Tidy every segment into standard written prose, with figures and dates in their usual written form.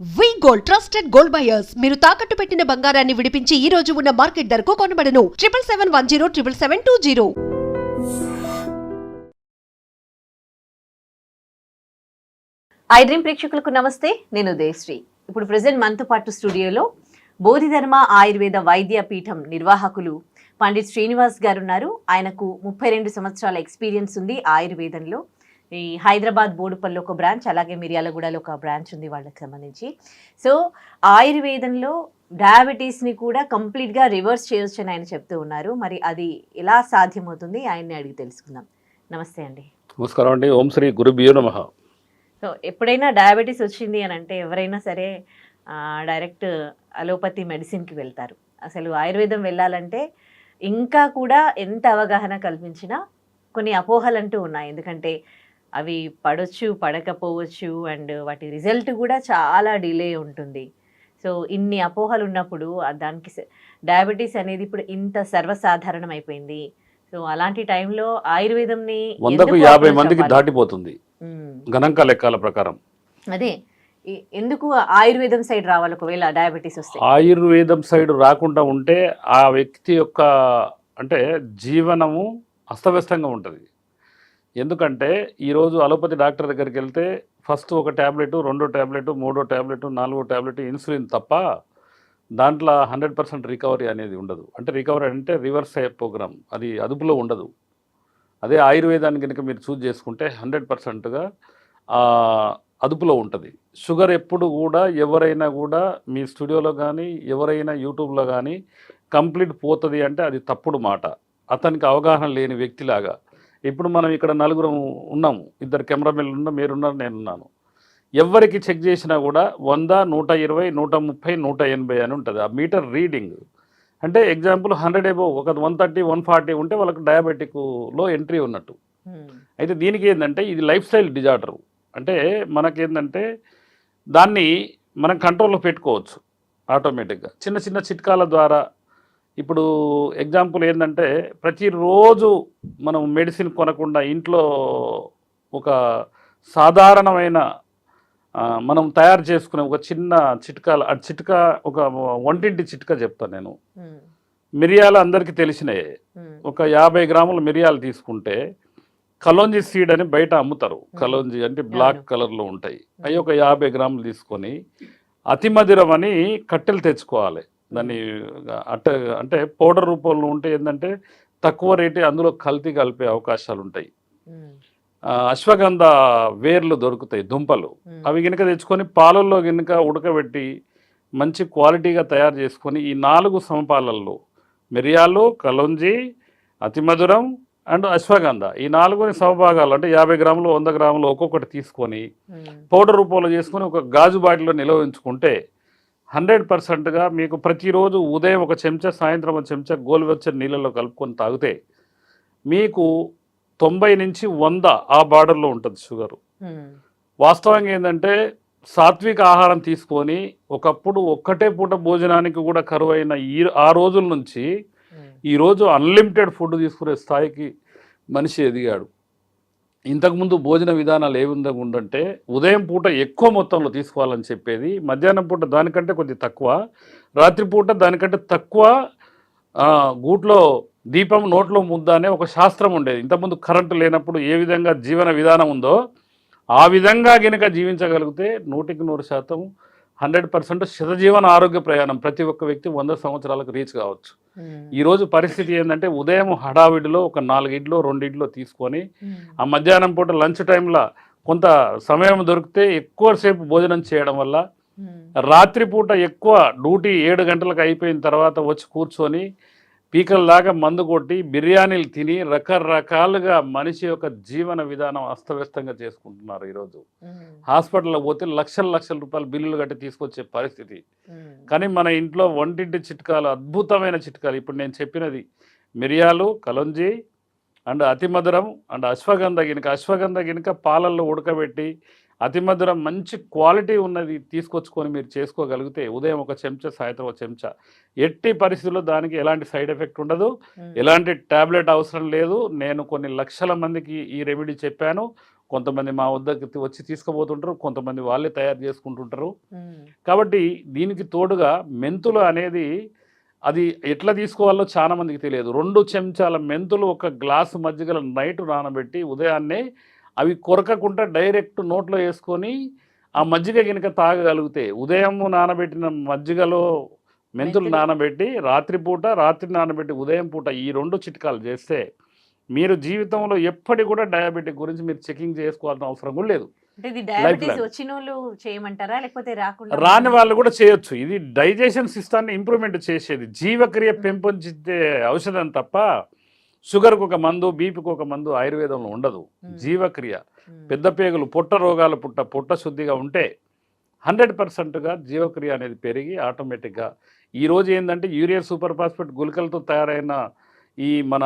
వి gold trusted gold buyers మీరు తాకట్టు పెట్టిన బంగారాన్ని విడిపించి ఈ రోజు ఉన్న మార్కెట్ ధరకు కొనబడను 7771077720. ఐ డ్రీమ్ ప్రేక్షకులకు నమస్తే, నేను దేశ్రీ. ఇప్పుడు ప్రెసెంట్ మనతో పాటు స్టూడియోలో బోధిధర్మ ఆయుర్వేద వైద్య పీఠం నిర్వాహకులు పండిత్ శ్రీనివాస్ గారు ఉన్నారు. ఆయనకు 32 సంవత్సరాల ఎక్స్పీరియన్స్ ఉంది ఆయుర్వేదంలో. ఈ హైదరాబాద్ బోడుపల్లిలో ఒక బ్రాంచ్, అలాగే మిర్యాలగూడలో ఒక బ్రాంచ్ ఉంది వాళ్ళకి సంబంధించి. సో ఆయుర్వేదంలో డయాబెటీస్ని కూడా కంప్లీట్గా రివర్స్ చేయొచ్చు అని ఆయన చెప్తూ ఉన్నారు. మరి అది ఎలా సాధ్యమవుతుంది ఆయన్ని అడిగి తెలుసుకుందాం. నమస్తే అండి. నమస్కారం అండి. ఓం శ్రీ గురుభ్యో నమః. సో ఎప్పుడైనా డయాబెటీస్ వచ్చింది అని అంటే ఎవరైనా సరే డైరెక్ట్ అలోపతి మెడిసిన్కి వెళ్తారు. అసలు ఆయుర్వేదం వెళ్ళాలంటే ఇంకా కూడా ఎంత అవగాహన కల్పించినా కొన్ని అపోహలు అంటూ ఉన్నాయి. ఎందుకంటే అవి పడవచ్చు, పడకపోవచ్చు, అండ్ వాటి రిజల్ట్ కూడా చాలా డిలే ఉంటుంది. సో ఇన్ని అపోహలు ఉన్నప్పుడు దానికి డయాబెటీస్ అనేది ఇప్పుడు ఇంత సర్వసాధారణం అయిపోయింది. సో అలాంటి టైంలో ఆయుర్వేదంని 150 మందికి దాటిపోతుంది గణాంక లెక్కల ప్రకారం. అదే ఎందుకు ఆయుర్వేదం సైడ్ రావాలి ఒకవేళ డయాబెటీస్ వస్తే? ఆయుర్వేదం సైడ్ రాకుండా ఉంటే ఆ వ్యక్తి యొక్క అంటే జీవనము అస్తవ్యస్తంగా ఉంటుంది. ఎందుకంటే ఈరోజు అలోపతి డాక్టర్ దగ్గరికి వెళ్తే ఫస్ట్ ఒక tablet, 2 tablet, 3 tablet, 4 tablet insulin తప్ప దాంట్లో 100% రికవరీ అనేది ఉండదు. అంటే రికవరీ అంటే రివర్స్ అయ్యే ప్రోగ్రామ్, అది అదుపులో ఉండదు. అదే ఆయుర్వేదాన్ని కనుక మీరు చూజ్ చేసుకుంటే 100%గా అదుపులో ఉంటుంది. షుగర్ ఎప్పుడు కూడా ఎవరైనా కూడా మీ స్టూడియోలో కానీ ఎవరైనా యూట్యూబ్లో కానీ కంప్లీట్ పోతుంది అంటే అది తప్పుడు మాట. అతనికి అవగాహన లేని వ్యక్తిలాగా. ఇప్పుడు మనం ఇక్కడ నలుగురు ఉన్నాము, 2 కెమెరామెన్లు ఉన్నారు, మీరున్నారు, నేనున్నాను. ఎవరికి చెక్ చేసినా కూడా 100, 120, 130, 180 అని ఉంటుంది ఆ మీటర్ రీడింగ్. అంటే ఎగ్జాంపుల్ 100 ఎబో, ఒక 130, 140 ఉంటే వాళ్ళకి డయాబెటిక్లో ఎంట్రీ ఉన్నట్టు. అయితే దీనికి ఏంటంటే ఇది లైఫ్ స్టైల్ డిజార్డర్. అంటే మనకేంటంటే దాన్ని మనం కంట్రోల్లో పెట్టుకోవచ్చు ఆటోమేటిక్గా చిన్న చిన్న చిట్కాల ద్వారా. ఇప్పుడు ఎగ్జాంపుల్ ఏంటంటే ప్రతిరోజు మనం మెడిసిన్ కొనకుండా ఇంట్లో ఒక సాధారణమైన మనం తయారు చేసుకునే ఒక చిన్న చిట్కా ఒక వంటింటి చిట్కా చెప్తాను నేను. మిరియాలు అందరికీ తెలిసినాయి. ఒక 50 గ్రాముల మిరియాలు తీసుకుంటే కలోంజీ సీడ్ అని బయట అమ్ముతారు. కలోంజీ అంటే బ్లాక్ కలర్లో ఉంటాయి. అవి ఒక 50 గ్రాములు తీసుకొని అతిమధురం అని కట్టెలు తెచ్చుకోవాలి. దాన్ని అంటే పౌడర్ రూపంలో ఉంటే ఏంటంటే తక్కువ రేటే, అందులో కల్తీ కలిపే అవకాశాలు ఉంటాయి. అశ్వగంధ వేర్లు దొరుకుతాయి, దుంపలు. అవి కనుక తెచ్చుకొని పాలల్లో కనుక ఉడకబెట్టి మంచి క్వాలిటీగా తయారు చేసుకొని ఈ 4 సమపాలల్లో మిరియాలు, కలోంజీ, అతిమధురం అండ్ అశ్వగంధ ఈ 4 సమభాగాలు అంటే 50 గ్రాములు, 100 గ్రాములు ఒక్కొక్కటి తీసుకొని పౌడర్ రూపంలో చేసుకొని ఒక గాజు బాటిల్లో నిల్వ ఉంచుకుంటే 100%గా మీకు ప్రతిరోజు ఉదయం ఒక చెంచా, సాయంత్రం ఒక చెంచా గోలువెచ్చని నీళ్ళలో కలుపుకొని తాగితే మీకు 90 నుంచి 100 ఆ బార్డర్లో ఉంటుంది షుగరు. వాస్తవంగా ఏంటంటే సాత్విక ఆహారం తీసుకొని ఒకప్పుడు ఒక్కటే పూట భోజనానికి కూడా కరువైన ఆ రోజుల నుంచి ఈరోజు అన్లిమిటెడ్ ఫుడ్ తీసుకునే స్థాయికి మనిషి ఎదిగాడు. ఇంతకుముందు భోజన విధానాలు ఏ విధంగా ఉండంటే ఉదయం పూట ఎక్కువ మొత్తంలో తీసుకోవాలని చెప్పేది, మధ్యాహ్నం పూట దానికంటే కొద్దిగా తక్కువ, రాత్రిపూట దానికంటే తక్కువ. గూట్లో దీపం నోట్లో ముద్ద అనే ఒక శాస్త్రం ఉండేది. ఇంతకుముందు కరెంటు లేనప్పుడు ఏ విధంగా జీవన విధానం ఉందో ఆ విధంగా గనుక జీవించగలిగితే 100% 100% శతజీవన ఆరోగ్య ప్రయాణం ప్రతి ఒక్క వ్యక్తి 100 సంవత్సరాలకు రీచ్ కావచ్చు. ఈరోజు పరిస్థితి ఏంటంటే ఉదయం హడావిడిలో ఒక 4 ఇడ్లో 2 ఇడ్లో తీసుకొని ఆ మధ్యాహ్నం పూట లంచ్ టైంలో కొంత సమయం దొరికితే ఎక్కువసేపు భోజనం చేయడం వల్ల రాత్రిపూట ఎక్కువ డ్యూటీ 7 గంటలకు అయిపోయిన తర్వాత వచ్చి కూర్చొని పీకల్లాగా మందు కొట్టి బిర్యానీలు తిని రకరకాలుగా మనిషి యొక్క జీవన విధానం అస్తవ్యస్తంగా చేసుకుంటున్నారు. ఈరోజు హాస్పిటల్లో పోతే లక్షల రూపాయలు బిల్లులు కట్టి తీసుకొచ్చే పరిస్థితి. కానీ మన ఇంట్లో వంటింటి చిట్కాలు, అద్భుతమైన చిట్కాలు ఇప్పుడు నేను చెప్పినది మిరియాలు, కలోంజీ అండ్ అతిమధురం అండ్ అశ్వగంధ గినక పాలల్లో ఉడకబెట్టి అతిమధురం మంచి క్వాలిటీ ఉన్నది తీసుకొచ్చుకొని మీరు చేసుకోగలిగితే ఉదయం ఒక చెంచా, సాయంత్రం ఒక చెంచా, ఎట్టి పరిస్థితుల్లో దానికి ఎలాంటి సైడ్ ఎఫెక్ట్ ఉండదు, ఎలాంటి ట్యాబ్లెట్ అవసరం లేదు. నేను కొన్ని లక్షల మందికి ఈ రెమెడీ చెప్పాను. కొంతమంది మా వద్దకు వచ్చి తీసుకుపోతుంటారు, కొంతమంది వాళ్ళే తయారు చేసుకుంటుంటారు. ఉమ్, కాబట్టి దీనికి తోడుగా మెంతులు అనేది అది ఎట్లా తీసుకోవాలో చాలా మందికి తెలియదు. 2 చెంచాల మెంతులు ఒక గ్లాసు మజ్జిగలో నైట్ నానబెట్టి ఉదయాన్నే అవి కొరకకుండా డైరెక్ట్ నోట్లో వేసుకొని ఆ మజ్జిగ గినక తాగగలిగితే, ఉదయం నానబెట్టిన మజ్జిగలో మెంతులు మెంతులు. నానబెట్టి రాత్రి నానబెట్టి ఉదయం పూట ఈ 2 చిట్కాలు చేస్తే మీరు జీవితంలో ఎప్పటికి కూడా డయాబెటిక్ గురించి మీరు చెకింగ్ చేసుకోవాల్సిన అవసరం కూడా లేదు. అంటే ఇది లైఫ్ డయాబెటీస్ లాంగ్ వచ్చిన వాళ్ళు చేయమంటారా లేకపోతే రాకుండా రాని వాళ్ళు కూడా చేయొచ్చు. ఇది డైజెషన్ సిస్టాన్ని ఇంప్రూవ్మెంట్ చేసేది, జీవక్రియ పెంపొందించే ఔషధం తప్ప షుగర్కి ఒక మందు, బీపీకి ఒక మందు ఆయుర్వేదంలో ఉండదు. జీవక్రియ, పెద్ద పేగులు, పొట్ట రోగాలు పొట్ట శుద్ధిగా ఉంటే 100%గా జీవక్రియ అనేది పెరిగి ఆటోమేటిక్గా ఈరోజు ఏంటంటే యూరియా సూపర్ ఫాస్ఫేట్ గుళికలతో తయారైన ఈ మన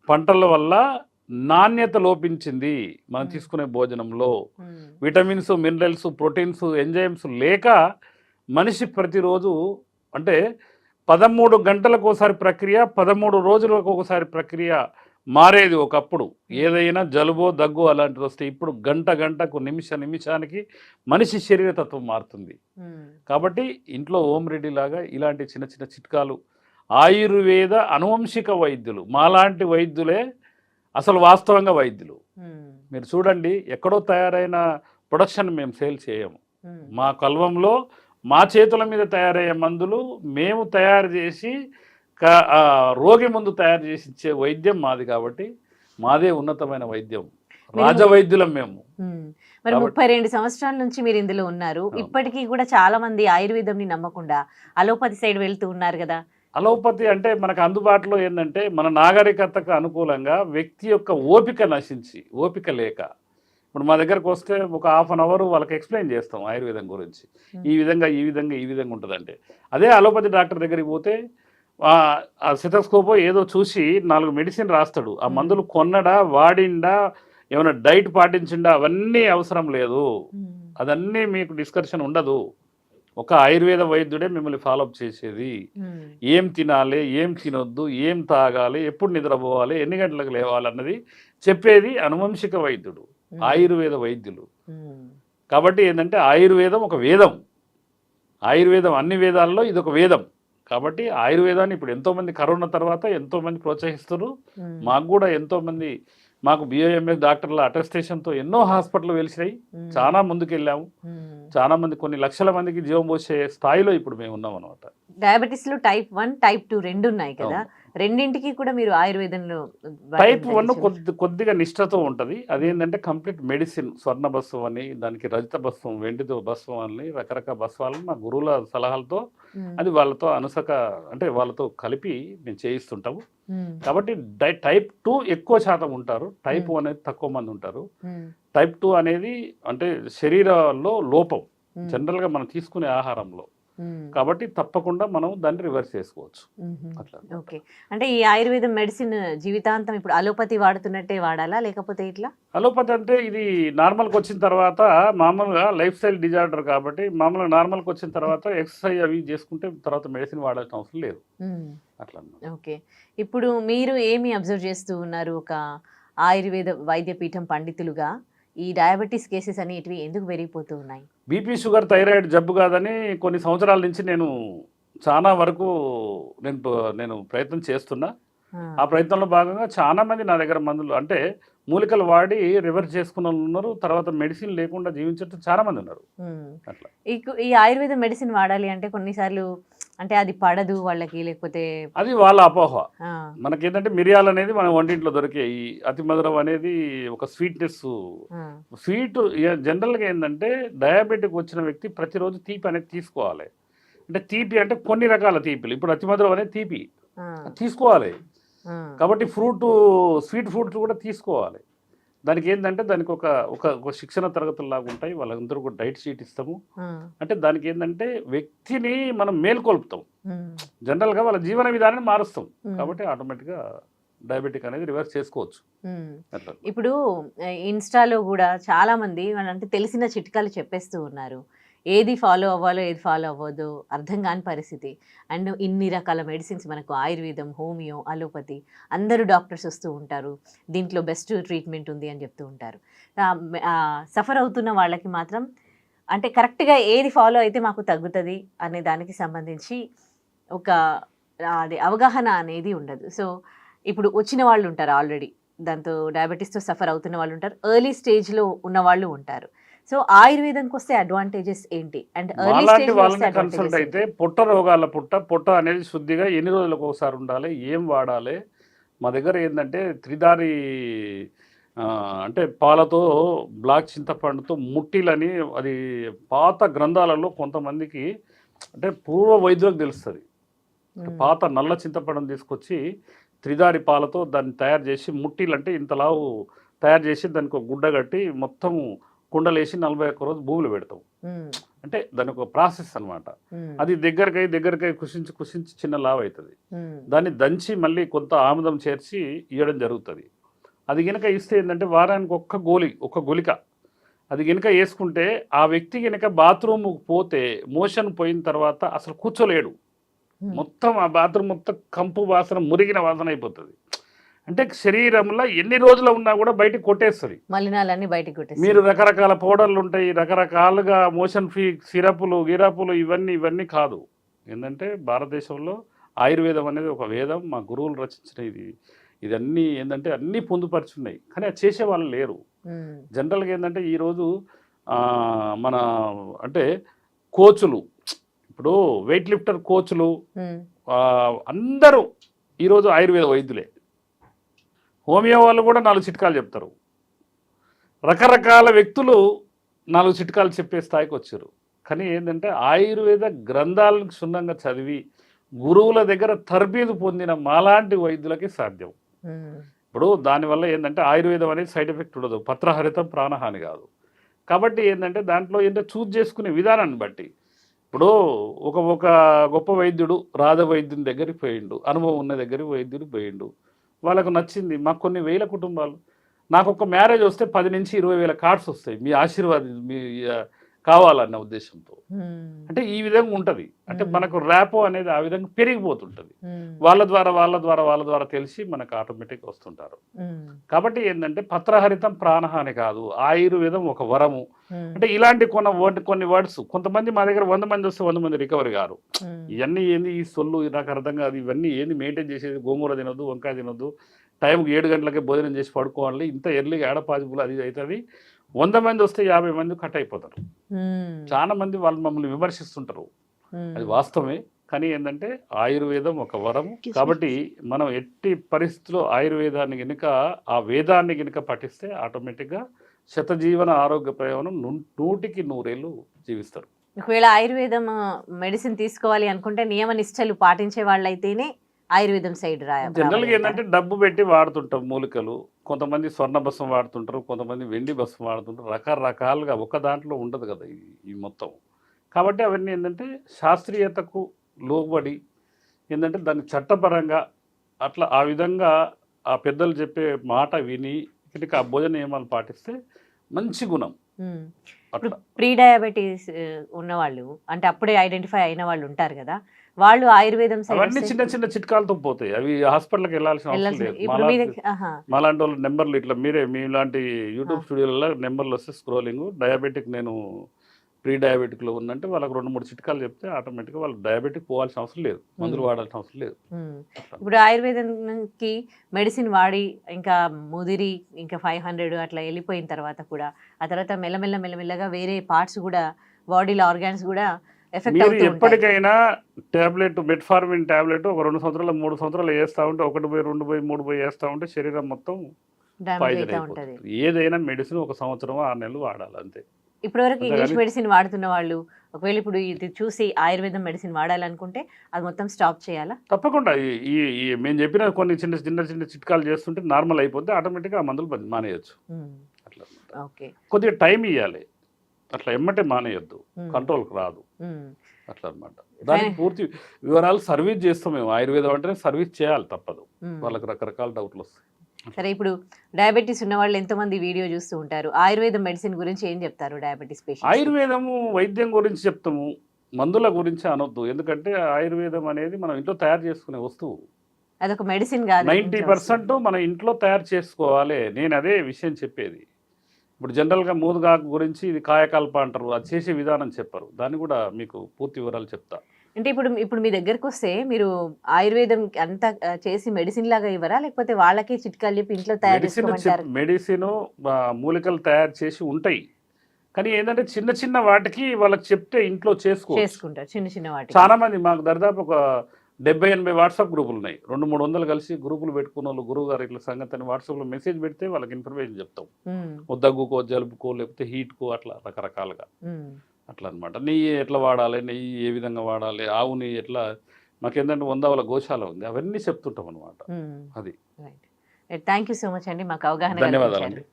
పంటల వల్ల నాణ్యత లోపించింది. మనం తీసుకునే భోజనంలో విటమిన్స్, మినరల్స్, ప్రోటీన్స్, ఎంజైమ్స్ లేక మనిషి ప్రతిరోజు అంటే 13 గంటలకు ఒకసారి ప్రక్రియ, 13 రోజులకు ఒకసారి ప్రక్రియ మారేది ఒకప్పుడు. ఏదైనా జలుబో దగ్గు అలాంటిది వస్తే ఇప్పుడు గంటకు నిమిషానికి మనిషి శరీరతత్వం మారుతుంది. కాబట్టి ఇంట్లో ఓం రెడ్డి లాగా ఇలాంటి చిన్న చిన్న చిట్కాలు ఆయుర్వేద అనువంశిక వైద్యులు, మాలాంటి వైద్యులే అసలు వాస్తవంగా వైద్యులు. మీరు చూడండి, ఎక్కడో తయారైన ప్రొడక్షన్ మేము సేల్ చేయము. మా కల్వంలో మా చేతుల మీద తయారయ్యే మందులు మేము తయారు చేసి రోగి ముందు తయారు చేసి ఇచ్చే వైద్యం మాది. కాబట్టి మాదే ఉన్నతమైన వైద్యం, రాజవైద్యులం మేము. మరి 32 సంవత్సరాల నుంచి మీరు ఇందులో ఉన్నారు. ఇప్పటికీ కూడా చాలా మంది ఆయుర్వేదంని నమ్మకుండా అలోపతి సైడ్ వెళ్తూ ఉన్నారు కదా. అలోపతి అంటే మనకు అందుబాటులో ఏంటంటే మన నాగరికతకు అనుకూలంగా వ్యక్తి యొక్క ఓపిక నశించి, ఓపిక లేక ఇప్పుడు మా దగ్గరకు వస్తే ఒక ½ అన్ అవర్ వాళ్ళకి ఎక్స్ప్లెయిన్ చేస్తాం ఆయుర్వేదం గురించి. ఈ విధంగా ఉంటుందంటే అదే అలోపతి డాక్టర్ దగ్గరికి పోతే ఆ స్టెతస్కోపో ఏదో చూసి 4 మెడిసిన్ రాస్తాడు. ఆ మందులు కొన్నడా, వాడిండా, ఏమైనా డైట్ పాటించిండా అవన్నీ అవసరం లేదు. అదన్నీ మీకు డిస్కషన్ ఉండదు. ఒక ఆయుర్వేద వైద్యుడే మిమ్మల్ని ఫాలోఅప్ చేసేది. ఏం తినాలి, ఏం తినొద్దు, ఏం తాగాలి, ఎప్పుడు నిద్రపోవాలి, ఎన్ని గంటలకు లేవాలి అన్నది చెప్పేది అనువంశిక వైద్యుడు, ఆయుర్వేద వైద్యులు. కాబట్టి ఏంటంటే ఆయుర్వేదం ఒక వేదం. ఆయుర్వేదం అన్ని వేదాల్లో ఇది ఒక వేదం. కాబట్టి ఆయుర్వేదాన్ని ఇప్పుడు ఎంతోమంది కరోనా తర్వాత ఎంతోమంది ప్రోత్సహిస్తున్నారు. మాకు కూడా ఎంతోమంది, మాకు బిఓఎంఎస్ డాక్టర్ల అటెస్టేషన్తో ఎన్నో హాస్పిటల్ వెలిసినాయి. చాలా ముందుకు వెళ్ళాము. చాలా మంది, కొన్ని లక్షల మందికి జీవం పోసే స్థాయిలో ఇప్పుడు మేము ఉన్నాం అనమాట. డయాబెటీస్ లో టైప్ 1, టైప్ 2 రెండు ఉన్నాయి కదా. రెండింటికి కూడా మీరు ఆయుర్వేదంలో టైప్ 1 కొద్దిగా నిష్ఠతో ఉంటుంది. అదేంటంటే కంప్లీట్ మెడిసిన్, స్వర్ణ భస్వం అని, దానికి రజిత భస్వం, వెండితో భస్వం అని రకరకాల భస్వాలను మా గురువుల సలహాలతో అది వాళ్ళతో అంటే వాళ్ళతో కలిపి మేము చేయిస్తుంటాము. కాబట్టి టైప్ 2 ఎక్కువ శాతం ఉంటారు, టైప్ 1 అనేది తక్కువ మంది ఉంటారు. టైప్ 2 అనేది అంటే శరీరంలో లోపం జనరల్గా మనం తీసుకునే ఆహారంలో. కాబట్టి తప్పకుండా మనం దాన్ని రివర్స్ చేసుకోవచ్చు. అట్లా. ఓకే, అంటే ఈ ఆయుర్వేదం మెడిసిన్ జీవితాంతం ఇప్పుడు అలోపతి వాడుతున్నట్టే వాడాలా లేకపోతే ఇట్లా? అలోపతి అంటే ఇది నార్మల్కి వచ్చిన తర్వాత మామూలుగా లైఫ్ స్టైల్ డిజార్డర్ కాబట్టి మామూలుగా నార్మల్కి వచ్చిన తర్వాత ఎక్సర్సైజ్ అవి చేసుకుంటే తర్వాత మెడిసిన్ వాడాల్సిన అవసరం లేదు. అట్లా. ఓకే, ఇప్పుడు మీరు ఏమి అబ్జర్వ్ చేస్తూ ఉన్నారు ఒక ఆయుర్వేద వైద్యపీఠం పండితులుగా? ఈ డయాబెటీస్ కేసెస్ అనేటివి ఎందుకు పెరిగిపోతూ ఉన్నాయి? బీపీ, షుగర్, థైరాయిడ్ జబ్బు కాదని కొన్ని సంవత్సరాల నుంచి నేను చాలా వరకు నేను ప్రయత్నం చేస్తున్నా. ఆ ప్రయత్నంలో భాగంగా చాలా మంది నా దగ్గర మందులు అంటే మూలికలు వాడి రివర్స్ చేసుకున్న వాళ్ళు ఉన్నారు. తర్వాత మెడిసిన్ లేకుండా జీవించడం చాలా మంది ఉన్నారు. అట్లా ఈ ఆయుర్వేద మెడిసిన్ వాడాలి అంటే కొన్నిసార్లు అంటే అది పడదు వాళ్ళకి, లేకపోతే అది వాళ్ళ అపోహ. మనకేంటంటే మిరియాలు అనేది మన వంటింట్లో దొరికే ఈ అతి మధురం అనేది ఒక స్వీట్నెస్. స్వీట్ జనరల్గా ఏంటంటే డయాబెటిక్ వచ్చిన వ్యక్తి ప్రతిరోజు తీపి అనేది తీసుకోవాలి. అంటే తీపి అంటే కొన్ని రకాల తీపిలు, ఇప్పుడు అతి మధురం అనేది తీపి తీసుకోవాలి. కాబట్టి స్వీట్ ఫ్రూట్స్ కూడా తీసుకోవాలి. దానికి ఏంటంటే దానికి ఒక శిక్షణ తరగతుల్లాగా ఉంటాయి. వాళ్ళందరూ కూడా డైట్ షీట్ ఇస్తాము. అంటే దానికి ఏంటంటే వ్యక్తిని మనం మేల్కొల్పుతాం, జనరల్గా వాళ్ళ జీవన విధానాన్ని మారుస్తాం. కాబట్టి ఆటోమేటిక్గా డయాబెటిక్ అనేది రివర్స్ చేసుకోవచ్చు. ఇప్పుడు ఇన్స్టాలో కూడా చాలా మంది అంటే తెలిసిన చిట్కాలు చెప్పేస్తూ ఉన్నారు. ఏది ఫాలో అవ్వాలో ఏది ఫాలో అవ్వదో అర్థం కాని పరిస్థితి. అండ్ ఇన్ని రకాల మెడిసిన్స్ మనకు ఆయుర్వేదం, హోమియో, అలోపతి అందరూ డాక్టర్స్ వస్తూ ఉంటారు. దీంట్లో బెస్ట్ ట్రీట్మెంట్ ఉంది అని చెప్తూ ఉంటారు. సఫర్ అవుతున్న వాళ్ళకి మాత్రం అంటే కరెక్ట్గా ఏది ఫాలో అయితే మాకు తగ్గుతుంది అనే దానికి సంబంధించి ఒక అది అవగాహన అనేది ఉండదు. సో ఇప్పుడు వచ్చిన వాళ్ళు ఉంటారు, ఆల్రెడీ దాంతో డయాబెటీస్తో సఫర్ అవుతున్న వాళ్ళు ఉంటారు, ఎర్లీ స్టేజ్లో ఉన్న వాళ్ళు ఉంటారు. సో ఆయుర్వేదంకి వస్తే అడ్వాంటేజెస్ ఏంటి అండ్ ఎర్లీ అలాంటి స్టేజ్ వాళ్ళని కన్సల్ట్ అయితే పొట్ట రోగాల పొట్ట అనేది శుద్ధిగా ఎన్ని రోజులకు ఒకసారి ఉండాలి, ఏం వాడాలి. మా దగ్గర ఏంటంటే త్రిదారి అంటే పాలతో బ్లాక్ చింతపండుతో ముట్టిలని, అది పాత గ్రంథాలలో కొంతమందికి అంటే పూర్వ వైద్యులకు తెలుస్తుంది. పాత నల్ల చింతపండును తీసుకొచ్చి త్రిదారి పాలతో దాన్ని తయారు చేసి ముట్టిలు అంటే ఇంతలావు తయారు చేసి దానికి ఒక గుడ్డ కట్టి మొత్తం కుండలేసి 41 రోజు భూములు పెడతాం. అంటే దానికి ఒక ప్రాసెస్ అనమాట. అది దగ్గరకై కుషించి చిన్న లావు అవుతుంది. దాన్ని దంచి మళ్ళీ కొంత ఆముదం చేర్చి ఇవ్వడం జరుగుతుంది. అది కనుక ఇస్తే ఏంటంటే వారానికి ఒక గులిక అది కనుక వేసుకుంటే ఆ వ్యక్తి కనుక బాత్రూమ్కి పోతే మోషన్ పోయిన తర్వాత అసలు కూర్చోలేడు. మొత్తం ఆ బాత్రూమ్ మొత్తం కంపు వాసన, మురిగిన వాసన అయిపోతుంది. అంటే శరీరంలో ఎన్ని రోజులు ఉన్నా కూడా బయటికి కొట్టేస్తుంది, మలినాలన్నీ బయటికి కొట్టేస్తుంది. మీరు రకరకాల పౌడర్లు ఉంటాయి, రకరకాలుగా మోషన్ ఫ్రీ సిరపులు గిరపులు ఇవన్నీ కాదు. ఏంటంటే భారతదేశంలో ఆయుర్వేదం అనేది ఒక వేదం, మా గురువులు రచించిన ఇదన్నీ ఏంటంటే అన్నీ పొందుపరుచున్నాయి. కానీ అది చేసే వాళ్ళు లేరు. జనరల్గా ఏంటంటే ఈరోజు మన అంటే కోచులు, ఇప్పుడు వెయిట్ లిఫ్టర్ కోచ్లు అందరూ ఈరోజు ఆయుర్వేద వైద్యులే. హోమియో వాళ్ళు కూడా 4 చిట్కాలు చెప్తారు. రకరకాల వ్యక్తులు 4 చిట్కాలు చెప్పే స్థాయికి వచ్చారు. కానీ ఏంటంటే ఆయుర్వేద గ్రంథాలను క్షుణ్ణంగా చదివి గురువుల దగ్గర తర్బీదు పొందిన మాలాంటి వైద్యులకి సాధ్యం. ఇప్పుడు దానివల్ల ఏంటంటే ఆయుర్వేదం అనేది సైడ్ ఎఫెక్ట్ ఉండదు, పత్రహరితం ప్రాణహాని కాదు. కాబట్టి ఏంటంటే దాంట్లో ఏంటంటే చూజ్ చేసుకునే విధానాన్ని బట్టి, ఇప్పుడు ఒక గొప్ప వైద్యుడు రాధవైద్యుని దగ్గరికి పోయిండు, అనుభవం ఉన్న దగ్గరికి వైద్యుడు పోయిండు, వాళ్ళకు నచ్చింది. మాకు కొన్ని వేల కుటుంబాలు, నాకు ఒక మ్యారేజ్ వస్తే 10 నుంచి 20,000 కార్డ్స్ వస్తాయి, మీ ఆశీర్వాదం మీ కావాలన్న ఉద్దేశంతో. అంటే ఈ విధంగా ఉంటుంది. అంటే మనకు ర్యాపో అనేది ఆ విధంగా పెరిగిపోతుంటుంది. వాళ్ళ ద్వారా తెలిసి మనకు ఆటోమేటిక్ వస్తుంటారు. కాబట్టి ఏంటంటే పత్రహరితం ప్రాణహాని కాదు, ఆయుర్వేదం ఒక వరము. అంటే ఇలాంటి కొన్ని వర్డ్స్, కొంతమంది మా దగ్గర 100 మంది వస్తే 100 మంది రికవరీ గారు. ఇవన్నీ ఏంది ఈ సొల్లు, నాకు అర్థం కాదు. ఇవన్నీ ఏంది మెయింటైన్ చేసేది? గోంగూర తినొద్దు, వంకాయ తినొద్దు, టైంకి 7 గంటలకే భోజనం చేసి పడుకోవాలి, ఇంత ఎర్లీగా ఏడ పాజిబుల్ అది అవుతుంది. 100 మంది వస్తే 50 మంది కట్ అయిపోతారు. చాలా మంది వాళ్ళు మమ్మల్ని విమర్శిస్తుంటారు, అది వాస్తవమే. కానీ ఏంటంటే ఆయుర్వేదం ఒక వరం. కాబట్టి మనం ఎట్టి పరిస్థితుల్లో ఆయుర్వేదాన్ని కనుక, ఆ వేదాన్ని కనుక పఠిస్తే ఆటోమేటిక్గా శతజీవన ఆరోగ్య ప్రయోజనం 100కి 100 జీవిస్తారు. ఒకవేళ ఆయుర్వేదం మెడిసిన్ తీసుకోవాలి అనుకుంటే నియమ నిష్టలు పాటించే వాళ్ళైతేనే ఆయుర్వేదం సైడ్ జనరల్గా ఏంటంటే డబ్బు పెట్టి వాడుతుంటాం మూలికలు. కొంతమంది స్వర్ణ భస్మం వాడుతుంటారు, కొంతమంది వెండి భస్మం వాడుతుంటారు. రకరకాలుగా ఒక దాంట్లో ఉండదు కదా ఈ మొత్తం. కాబట్టి అవన్నీ ఏంటంటే శాస్త్రీయతకు లోబడి ఏంటంటే దాన్ని చట్టపరంగా అట్లా ఆ విధంగా ఆ పెద్దలు చెప్పే మాట విని ఇక్కడికి ఆ భోజన నియమాలు పాటిస్తే మంచి గుణం. ప్రీ డయాబెటీస్ ఉన్నవాళ్ళు అంటే అప్పుడే ఐడెంటిఫై అయిన వాళ్ళు ఉంటారు కదా, వాళ్ళు ఆయుర్వేదం అవన్నీ చిన్న చిట్కాలతో పోతాయి. అవి హాస్పిటల్కి వెళ్ళాల్సిన అవసరం లేదు. మాలాంటి వాళ్ళు నెంబర్లు ఇట్లా మీలాంటి యూట్యూబ్ స్టూడియోలలో నెంబర్లు వస్తే స్క్రోలింగ్, డయాబెటిక్ నేను ప్రీ డయాబెటిక్లో ఉందంటే వాళ్ళకి 2-3 చిట్కాలు చెప్తే ఆటోమేటిక్గా వాళ్ళు డయాబెటిక్ పోవాల్సిన అవసరం లేదు, మందులు వాడాల్సిన అవసరం లేదు. ఇప్పుడు ఆయుర్వేదంకి మెడిసిన్ వాడి ఇంకా ముదిరి ఇంకా 500 అట్లా వెళ్ళిపోయిన తర్వాత కూడా ఆ తర్వాత మెల్లమెల్లగా వేరే పార్ట్స్ కూడా బాడీలో ఆర్గాన్స్ కూడా ఎఫెక్ట్ అవుతూ ఎప్పటికైనా టాబ్లెట్ మెట్ఫార్మిన్ టాబ్లెట్ ఒక 2 సంవత్సరాలు 3 సంవత్సరాలు వేస్తూ ఉంటే 1 పోయి 2 పోయి 3 పోయి వేస్తూ ఉంటే శరీరం మొత్తం పాయిజన్ అయిపోతుంది. ఏదైనా మెడిసిన్ 1 సంవత్సరం 6 నెలలు వాడాలి అంతే. ఇప్పటివరకు ఇంగ్లీష్ మెడిసిన్ వాడుతున్న వాళ్ళు ఒకవేళ ఇప్పుడు ఇది చూసి ఆయుర్వేదం మెడిసిన్ వాడాలనుకుంటే అది మొత్తం స్టాప్ చేయాలా? తప్పకుండా. ఈ మేము చెప్పిన కొన్ని చిన్న చిట్కాలు చేస్తుంటే నార్మల్ అయిపోతే ఆటోమేటిక్గా ఆ మందులు మానేయచ్చు. అట్లా ఓకే, కొద్దిగా టైం ఇవ్వాలి, అట్లా ఎమ్మటే మానేయద్దు, కంట్రోల్కి రాదు అట్లా అనమాట. దానికి పూర్తి వివరాలు సర్వీస్ చేస్తాం మేము. ఆయుర్వేదం అంటే సర్వీస్ చేయాలి, తప్పదు. వాళ్ళకి రకరకాల డౌట్లు వస్తాయి. సరే, ఇప్పుడు డయాబెటీస్ ఉన్న వాళ్ళు ఎంతమంది వీడియో చూస్తూ ఉంటారు, ఆయుర్వేద మెడిసిన్ గురించి ఏం చెప్తారు డయాబెటీస్ పేషెంట్? ఆయుర్వేదము వైద్యం గురించి చెప్తాము, మందుల గురించి అనొద్దు. ఎందుకంటే ఆయుర్వేదం అనేది మనం ఇంట్లో తయారు చేసుకునే వస్తువు. అదొక మెడిసిన్ కాదు. 90% మన ఇంట్లో తయారు చేసుకోవాలి. నేను అదే విషయం చెప్పేది. ఇప్పుడు జనరల్గా మూదుగాకు గురించి ఇది కాయకల్ప అంటారు, అది చేసే విధానం చెప్పరు. దాన్ని కూడా మీకు పూర్తి వివరాలు చెప్తా. అంటే ఇప్పుడు మీ దగ్గరకు వస్తే మీరు ఆయుర్వేదం అంతా చేసి మెడిసిన్ లాగా ఇవ్వరా, లేకపోతే వాళ్ళకి చిట్కాలు చెప్పి ఇంట్లో తయారు చేసుకోమంటారు? మెడిసిన్ మూలికలు తయారు చేసి ఉంటాయి, కానీ ఏంటంటే చిన్న చిన్న వాటికి వాళ్ళకి చెప్తే ఇంట్లో చేసుకుంటారు. చిన్న చిన్న వాటి చాలా మంది మాకు దాదాపు ఒక 70-80 వాట్సాప్ గ్రూపులు ఉన్నాయి. 200-300 కలిసి గ్రూపులు పెట్టుకున్న వాళ్ళు, గురువు గారు ఇట్లా సంగతి అని వాట్సాప్లో మెసేజ్ పెడితే వాళ్ళకి ఇన్ఫర్మేషన్ చెప్తాం. దగ్గుకో, జలుబుకో, లేకపోతే హీట్కో, అట్లా రకరకాలుగా అట్లా అనమాట. నెయ్యి ఎట్లా వాడాలి, నెయ్యి ఏ విధంగా వాడాలి, ఆవు నెయ్యి ఎట్లా, మాకేంటంటే 100 గోశాల ఉంది, అవన్నీ చెప్తుంటాం అనమాట. అది. థ్యాంక్ యూ సో మచ్ అండి, మాకు అవగాహన. ధన్యవాదాలండి.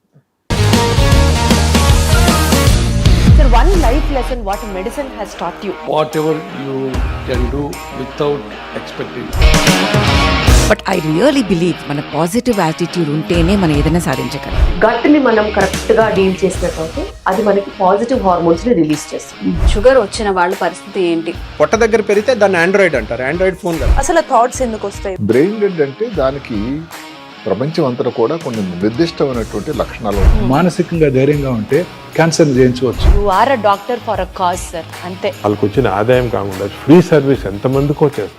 Sir, one life lesson what medicine has taught you. Whatever you can do without expecting. But I really believe మన పాజిటివ్ యాటిట్యూడ్ ఉంటేనే మనం ఏదైనా సాధించగలం. గట్ ని మనం కరెక్ట్ గా డీల్ చేసినట్లయితే అది మనకి పాజిటివ్ హార్మోన్స్ ని రిలీజ్ చేస్తుంది. షుగర్ వచ్చిన వాళ్ళ పరిస్థితి ఏంటి? పొట్ట దగ్గర పెరిగితే దాన్ని ఆండ్రాయిడ్ అంటారు, ఆండ్రాయిడ్ ఫోన్ కాదు. అసలు థాట్స్ ఎందుకు వస్తాయి? బ్రెయిన్ డెడ్ అంటే దానికి ప్రపంచం అంతా కూడా కొన్ని నిర్దిష్టమైనటువంటి లక్షణాలు ఉన్నాయి. మానసికంగా ధైర్యంగా ఉంటే క్యాన్సర్ జయించవచ్చు. You are a doctor for a cause sir, అంతే. వాళ్ళకి వచ్చిన ఆదాయం కాకుండా ఫ్రీ సర్వీస్ ఎంతమందికో చేస్తారు.